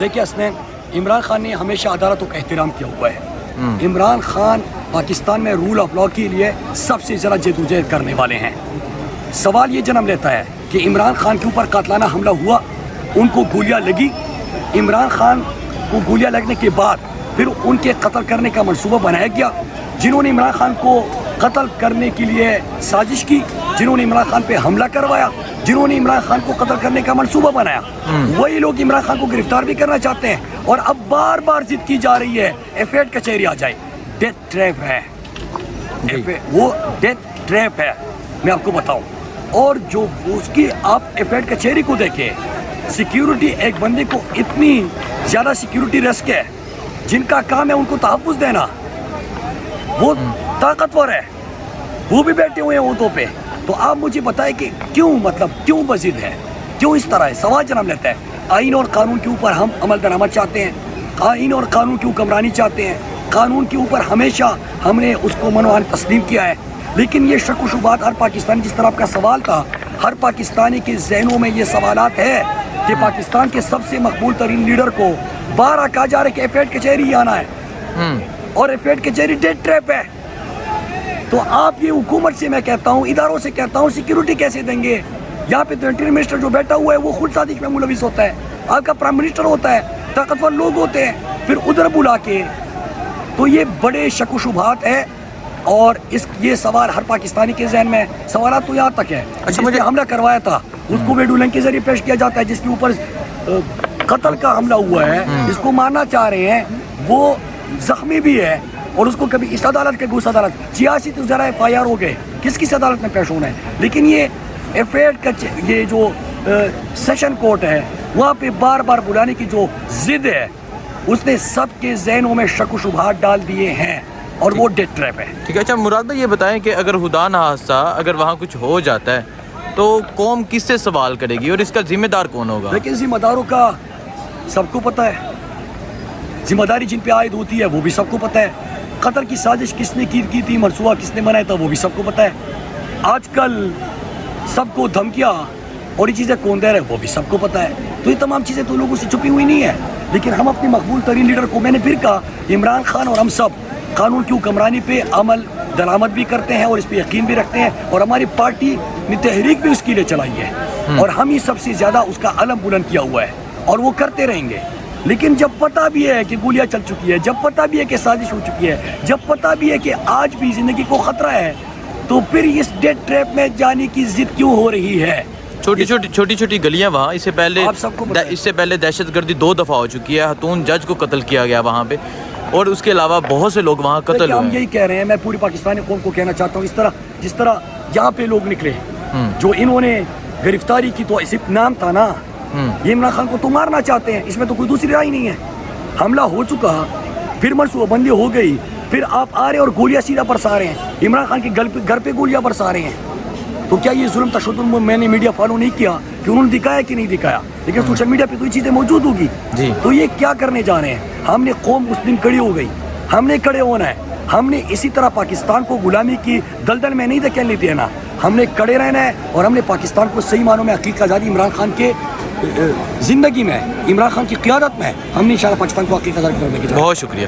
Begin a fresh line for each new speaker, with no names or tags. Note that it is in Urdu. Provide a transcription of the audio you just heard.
دیکھیے اسنین، عمران خان نے ہمیشہ عدالتوں کا احترام کیا ہوا ہے۔ عمران خان پاکستان میں رول آف لا کے لیے سب سے زیادہ جدوجہد کرنے والے ہیں۔ سوال یہ جنم لیتا ہے کہ عمران خان کے اوپر قاتلانہ حملہ ہوا، ان کو گولیاں لگی، عمران خان کو گولیاں لگنے کے بعد پھر ان کے قتل کرنے کا منصوبہ بنایا گیا۔ جنہوں نے عمران خان کو قتل کرنے کے لیے سازش کی، جنہوں نے عمران خان پہ حملہ کروایا، جنہوں نے عمران خان کو قتل کرنے کا منصوبہ بنایا، وہی لوگ عمران خان کو گرفتار بھی کرنا چاہتے ہیں۔ اور اب بار بار ضد کی جا رہی ہے ایف8 کچہری آ جائے۔ ڈیتھ ٹریپ ہے وہ، ڈیتھ ٹریپ ہے، میں آپ کو بتاؤں۔ اور جو اس کی آپ ایف8 کچہری کو دیکھیں، سیکیورٹی ایک بندے کو اتنی زیادہ سیکیورٹی رسک ہے، جن کا کام ہے ان کو تحفظ دینا، وہ طاقتور ہے، وہ بھی بیٹھے ہوئے ہیں اونٹوں پہ۔ تو آپ مجھے بتائیں کہ کیوں بزد ہے، کیوں اس طرح ہے؟ سوال جنم لیتا ہے۔ آئین اور قانون کے اوپر ہم عمل درآمد چاہتے ہیں، آئین اور قانون کی حکمرانی چاہتے ہیں، قانون کے اوپر ہمیشہ ہم نے اس کو منوان تسلیم کیا ہے۔ لیکن یہ شک و شبہات ہر پاکستانی، جس طرح آپ کا سوال تھا، ہر پاکستانی کے ذہنوں میں یہ سوالات ہے کہ پاکستان کے سب سے مقبول ترین لیڈر کو بارہ کہا جا رہا ہے کہ ایف8 کچہری ہی آنا ہے، اور ایف8 کچہری ڈیتھ ٹریپ ہے۔ تو آپ یہ حکومت سے میں کہتا ہوں، اداروں سے کہتا ہوں، سیکیورٹی کیسے دیں گے؟ یہاں پہ انٹیریئر منسٹر جو بیٹھا ہوا ہے وہ خود سازش میں ملوث ہوتا ہے، آپ کا پرائم منسٹر ہوتا ہے، طاقتور لوگ ہوتے ہیں، پھر ادھر بلا کے۔ تو یہ بڑے شک و شبہات ہے، اور یہ سوال ہر پاکستانی کے ذہن میں، سوالات تو یہاں تک ہے جس نے حملہ کروایا تھا اس کو ویڈیو لنک کے ذریعے پیش کیا جاتا ہے، جس کے اوپر قتل کا حملہ ہوا ہے، جس کو مارنا چاہ رہے ہیں، وہ زخمی بھی ہے، اور اس کو کبھی اس عدالت کبھی اس عدالت، 86 تو ذرا FIR ہو گئے، کس عدالت میں پیش ہونا ہے۔ لیکن یہ ایف8 کا یہ جو سیشن کورٹ ہے، وہاں پہ بار بار بلانے کی جو ضد ہے، اس نے سب کے ذہنوں میں شک و شبہات ڈال دیے ہیں، اور وہ ڈیتھ ٹریپ ہے۔
ٹھیک ہے، اچھا مراد بھائی یہ بتائیں کہ اگر خدا نہ خواستہ اگر وہاں کچھ ہو جاتا ہے تو قوم کس سے سوال کرے گی، اور اس کا ذمہ دار کون ہوگا؟
لیکن ذمہ داروں کا سب کو پتہ ہے، ذمہ داری جن پہ عائد ہوتی ہے وہ بھی سب کو پتہ ہے، قتل کی سازش کس نے کی تھی، منصوبہ کس نے بنایا تھا وہ بھی سب کو پتہ ہے۔ آج کل سب کو دھمکیاں اور یہ چیزیں کون دے رہے وہ بھی سب کو پتہ ہے۔ تو یہ تمام چیزیں تو لوگوں سے چھپی ہوئی نہیں ہے، لیکن ہم اپنے مقبول ترین لیڈر کو، میں نے پھر کہا، عمران خان اور ہم سب قانون کی حکمرانی پہ عمل درآمد بھی کرتے ہیں، اور اس پہ یقین بھی رکھتے ہیں، اور ہماری پارٹی نے تحریک بھی اس کے لیے چلائی ہے، اور ہم ہی سب سے زیادہ اس کا علم بلند کیا ہوا ہے، اور وہ کرتے رہیں گے۔ لیکن جب پتہ بھی ہے کہ گولیاں چل چکی ہے، جب پتہ بھی ہے کہ سازش ہو چکی ہے، جب پتہ بھی ہے کہ آج بھی زندگی کو خطرہ ہے، تو پھر اس ڈیتھ ٹریپ میں جانے کی ضد کیوں ہو رہی ہے؟
چھوٹی چھوٹی گلیاں وہاں، اس سے پہلے دہشت گردی 2 دفعہ ہو چکی ہے، خاتون جج کو قتل کیا گیا وہاں پہ، اور اس کے علاوہ بہت سے لوگ وہاں قتل ہوئے ہیں۔
ہم یہی کہہ رہے ہیں، میں پوری پاکستانی قوم کو کہنا چاہتا ہوں، جس طرح یہاں پہ لوگ نکلے جو انہوں نے گرفتاری کی، تو صرف نام تھا نا، یہ عمران خان کو تو مارنا چاہتے ہیں، اس میں تو کوئی دوسری رائے نہیں ہے۔ حملہ ہو چکا، پھر منصوبہ بندی ہو گئی، پھر آپ آ رہے اور گولیاں سیدھا برسا رہے ہیں، عمران خان کے گھر پہ گولیاں برسا رہے ہیں۔ تو کیا یہ ظلم تشدد میں نے میڈیا فالو نہیں کیا کہ انہوں نے دکھایا کہ نہیں دکھایا؟ لیکن سوشل میڈیا پہ تو یہ چیزیں موجود ہوگی۔ تو یہ کیا کرنے جا رہے ہیں؟ ہم نے قوم اس دن کھڑی ہو گئی، ہم نے کھڑے ہونا ہے، ہم نے اسی طرح پاکستان کو غلامی کی دلدل میں نہیں دھکیلنے دینا، ہم نے کھڑے رہنا ہے، اور ہم نے پاکستان کو صحیح معنوں میں حقیقی آزادی عمران خان کے زندگی میں، عمران خان کی قیادت میں، ہم نے انشاءاللہ پاکستان کو حقیقی آزادی کرنے کی۔
بہت شکریہ۔